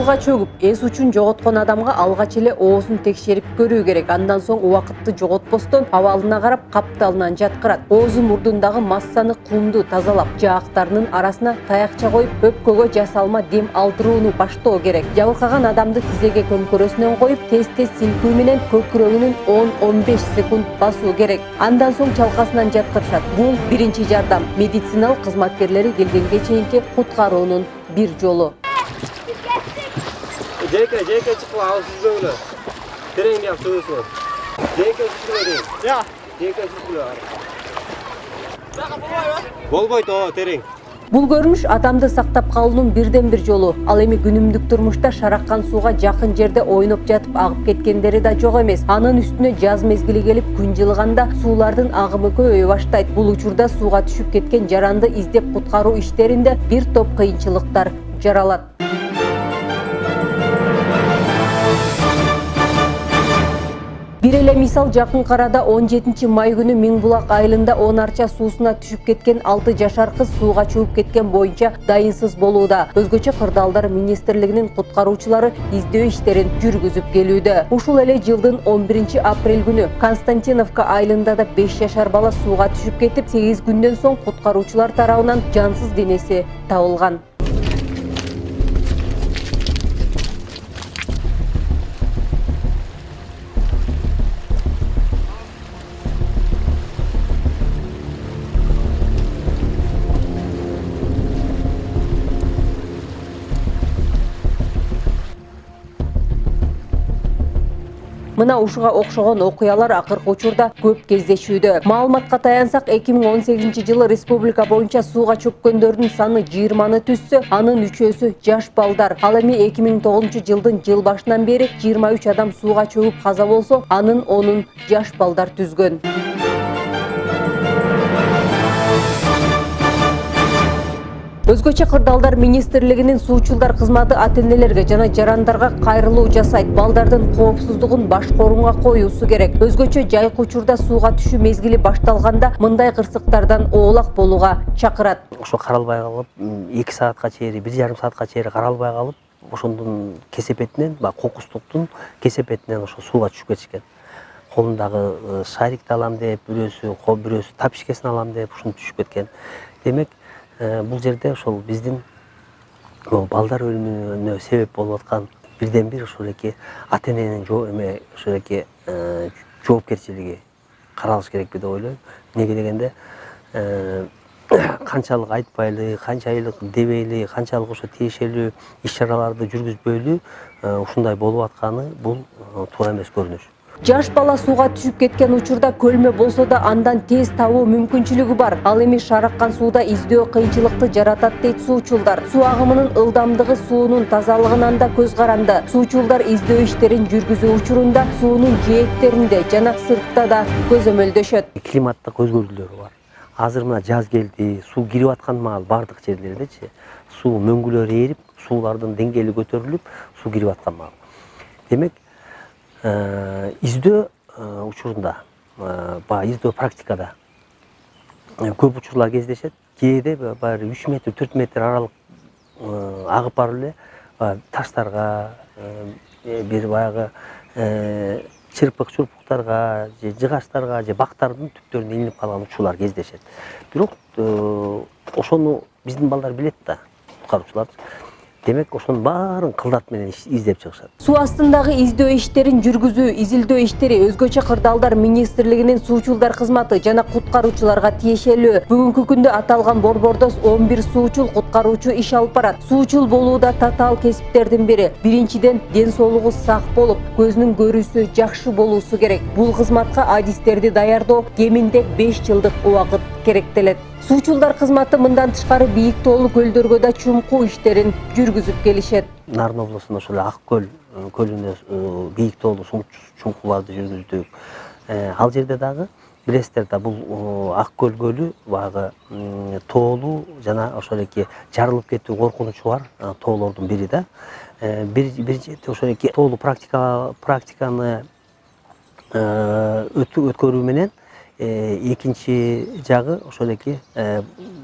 Сууга чөгүп, эс учун жоготкон адамга алгач эле оозун текшерип көрүү керек. Андан соң убакытты жоготпостон абалына карап капталынан жаткырат. Оозу мурдундагы массаны, кумду тазалап, жаактарынын арасына таякча коюп, өпкөгө жасалма дем алдырууну баштоо керек. Жабыркаган адамды тизеге көмкөрөсүнөн коюп, тез-тез силкүү менен көкүрөгүнүн 10-15 секунд басуу керек. Андан соң чалкасынан жаткырышат. Бул биринчи жардам. Медициналык кызматкерлери келгенге чейинки куткаруунун бир жолу. Jeka çıkıp ağzınızı böyle. Tereyin yap söylüyorsun. Jeka çıkıyor değil. Ya. Jeka çıkıyor. Bolboydu o tereyin. Бул көрүнүш адамды сактап калуунун бирден бир жолу. Ал эми күнүмдүк турмушта шараккан сууга жакын жерде ойноп жатып агып кеткендери да жок эмес. Анын үстүнө жаз мезгили келип күн жылыганда суулардын агымы көбөйө баштайт. Бул учурда сууга түшүп кеткен жаранды издеп куткаруу иштеринде бир топ кыйынчылыктар жаралат. Бир эле мисал, жакынкы арада 17 май күнү Миңбулак айылында 10 арча суусуна түшүп кеткен 6 жашар кыз сууга чөгүп кеткен боюнча дайынсыз болууда. Өзгөчө Кырдаалдар министрлигинин куткаруучулары издөө иштерин жүргүзүп келүүдө. Ушул эле жылдын 11 апрель күнү Константиновка айылында да 5 жашар бала сууга түшүп кетип, 8 күндөн соң куткаруучулар тарабынан жансыз денеси табылган. Мына ушуга окшогон окуялар акыркы учурда көп кездешүүдө. Маалыматка таянсак, 2018 жылы республика боюнча сууга чөккөндөрдүн саны 20-ны түзсө, анын 3-өсү жаш балдар. Ал эми 2009 жылдын жыл башынан бери 23 адам сууга чөгүп каза болсо, анын 10-ун жаш балдар түзгөн. Өзгөчө Кырдаалдар министрлигинин суучулдар кызматы ата-энелерге жана жарандарга кайрылуу жасайт. Балдардын коопсуздугун башкорунга коюусу керек. Өзгөчө жайкы учурда сууга түшүү мезгили башталганда мындай кырсыктардан оолак болууга чакырат. Ошо каралбай калып, 2 саатка чейин, 1,5 саатка чейин каралбай калып, ошондун кесепетинен, кокустуктун кесепетинен ошо сууга түшүп кетишкен. Колундагы шарикти алам деп, бирөөсү тапишкесин алам деп ушинтип түшүп кеткен. Демек, бул жерде ошол биздин балдар өлүмүнө себеп болуп аткан бирден бир ошол эки ата-эненин ошол эки жоопкерчилиги каралыш керек деп ойлойм. Неге дегенде, канчалык айтпайлы, канчалык дебейли, канчалык ошо тиешелүү иш-чараларды жүргүзбөйлү ушундай болуп атканы бул туура эмес көрүнүш. Жаш бала сууга түшүп кеткен учурда көлмө болсо да андан тез табуу мүмкүнчүлүгү бар. Ал эми шараккан сууда издөө кыйынчылыкты жаратат дейт суучулдар. Суу агымынын ылдамдыгы суунун тазалыгынан да көз каранды. Суучулдар издөө иштерин жүргүзүү учурунда суунун жээктеринде жана сыртта да көзөмөлдөшөт. Климаттык өзгөрүүлөр бар. Азыр мына жаз келди, суу кирип аткан маал бардык жерлердечи, суу мөңгүлөр ээрип, суулардын деңгээли көтөрүлүп, суу кирип аткан маал. Демек, издөө учурунда, издөө практикада көп учурлар кездешет. Кээде баары 3 метр, 4 метр аралык агып барып эле таштарга, бир баягы чырпык-чурпуктарга, же жыгачтарга, же бактардын түптөрүнө илинип калган учурлар кездешет. Бирок ошону биздин балдар билет да, куткаруучулар. Демек, ошонун баарын кылдат менен издеп чыгышат. Суу астындагы издөө иштерин жүргүзүү, изилдөө иштери өзгөчө Кырдаалдар министрлигинин суучулдар кызматы жана куткаруучуларга тиешелүү. Бүгүнкү күндө аталган борбордо 11 суучул куткаруучу иш алып барат. Суучул болууда татаал кесиптердин бири. Биринчиден, ден соолугу сак болуп, көзүнүн көрүүсү жакшы болуусу керек. Бул кызматка адистерди даярдоо кеминде 5 жылдык убакыт керектелет. Суучулдар кызматы мындан тышкары бийик тоолуу көлдөргө да чуңкуу иштерин жүргүзүп келишет. Нарын облусунда ошол Ак көл көлүнө бийик тоолуу чуңкууларды жүргүздүк. Ал жерде дагы билесиздер да, бул Ак көл көлү баягы тоолуу жана ошол эки жарылып кетүү коркунучу бар тоолордун бири да. Бир жерде ошол эки тоолуу практиканы өткөрүү менен экинчи жагы ошол эки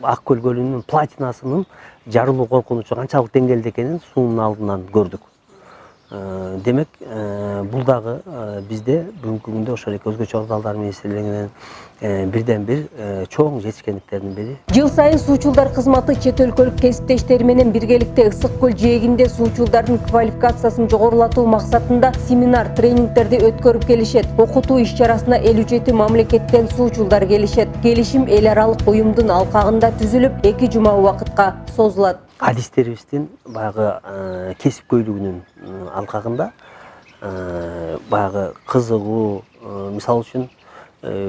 Ак көл көлүнүн платинасынын жарылуу коркунучу канчалык деңгээлде экенин суунун алдынан көрдүк. Демек, бул дагы бизде бүгүнкү күндө ошол эле өзгөчө абалдар министрлигинин бирден бир чоң жетишкендиктеринин бири. Жыл сайын суучулдар кызматы чет өлкөлүк кесиптештери менен биргеликте Ысык көл жээгинде суучулдардын квалификациясын жогорулатуу максатында семинар, тренингтерди өткөрүп келишет. Окутуу иш-чарасына 57 мамлекеттен суучулдар келишет. Келишим эл аралык уюмдун алкагында түзүлүп, 2 жума убакытка созулат. Адистерибиздин баягы кесипкөйлүгүнүн алкагында баягы кызыгуу, мисалы үчүн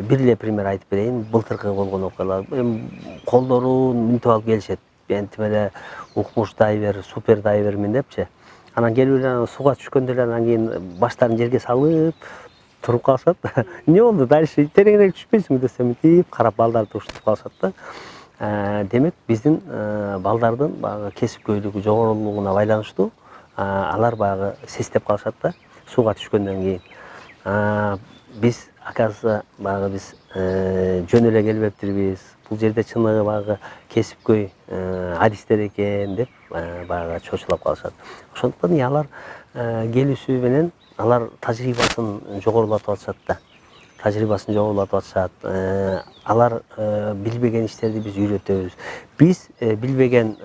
бир эле пример айтып берейин. Былтыркы болгон окуялар колдорун мүнтүп алып келишет. Антип эле укмуш дайвер, супер дайвермин депчи. Анан келип эле сууга түшкөндө эле анан кийин баштарын жерге салып туруп калышат. Эмне болду? Дальше тереңирээк түшпөйсүңбү десем, мынтип карап балдарды ушинтип калышат да. Демек, биздин балдардын баягы кесипкөйлүгү жогорулугуна байланыштуу алар баягы сестеп калышат да сууга түшкөндөн кийин. Биз оказывается баягы биз жөн эле келбептирбиз. Бул жерде чыныгы баягы кесипкөй адистер экен деп баягы чочулап калышат. Ошондуктан алар келүүсү менен алар тажрыйбасын жогорулатып атышат да. Тажрыйбасын жогорулатып атышат. Алар билбеген иштерди биз үйрөтөбүз. Биз билбеген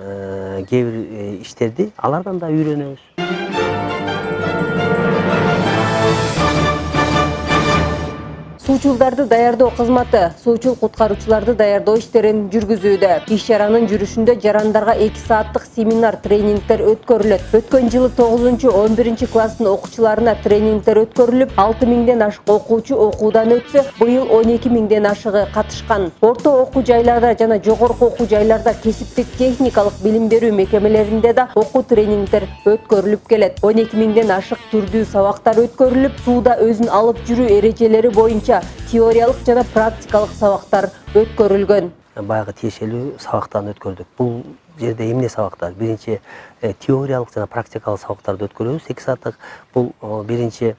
кээ бир иштерди алардан да үйрөнөбүз. Суучулдарды даярдоо кызматы суучул куткаруучуларды даярдоо иштерин жүргүзүүдө. Иш-чаранын жүрүшүндө жарандарга 2 сааттык семинар, тренингтер өткөрүлөт. Өткөн жылы 9-11 класстын окуучуларына тренингтер өткөрүлүп, 6000ден ашык окуучу окуудан өтсө, быйыл 12000ден ашыгы катышкан. Орто окуу жайларда жана жогорку окуу жайларда кесиптик техникалык билим берүү мекемелеринде да окуу тренингтер өткөрүлүп келет. 12000ден ашык түрдүү сабактар өткөрүлүп, сууда өзүн алып жүрүү эрежелери боюнча теориялык жана практикалык сабактар өткөрүлгөн. Баягы тиешелүү сабактан өткөрдүк. Бул жерде эмне сабактар? Биринчи теориялык жана практикалык сабактарды өткөрөбүз. 2 сааттык бул биринчи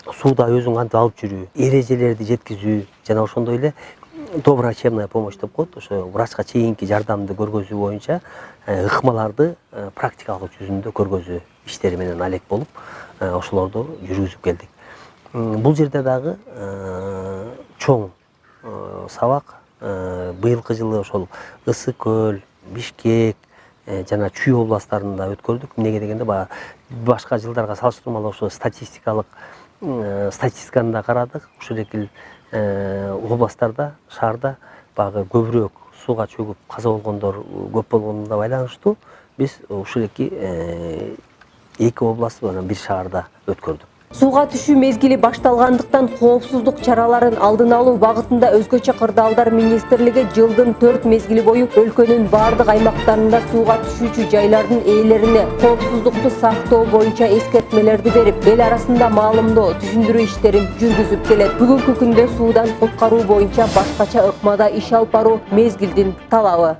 сууда өзүң кантип алып жүрүү, эрежелерди жеткизүү жана ошондой эле доброврачебная помощь деп коет. Ошо врачка чейинки жардамды көргөзүү боюнча ыкмаларды практикалык жүзүндө көргөзүү иштери менен алек болуп, ошолорду жүргүзүп келдик. Бул жерде дагы чоң сабак быйылкы жылы ошол Ысык көл, Бишкек жана Чүй областтарында өткөрдүк. Эмнеге дегенде башка жылдарга салыштырмалуу ошо статистиканы да карадык. Ушул эки областтарда, шаарда баягы көбүрөөк сууга чөгүп каза болгондор көп болгонуна байланыштуу биз ушул эки област менен бир шаарда өткөрдүк. Сууга түшүү мезгили башталгандыктан коопсуздук чараларын алдын алуу багытында Өзгөчө кырдаалдар министрлиги жылдын 4 мезгили бою өлкөнүн бардык аймактарында сууга түшүүчү жайлардын ээлерине коопсуздукту сактоо боюнча эскертмелерди берип, эл арасында маалымдоо, түшүндүрүү иштерин жүргүзүп келет. Бүгүнкү күндө суудан куткаруу боюнча башкача ыкмада иш алып баруу мезгилдин талабы.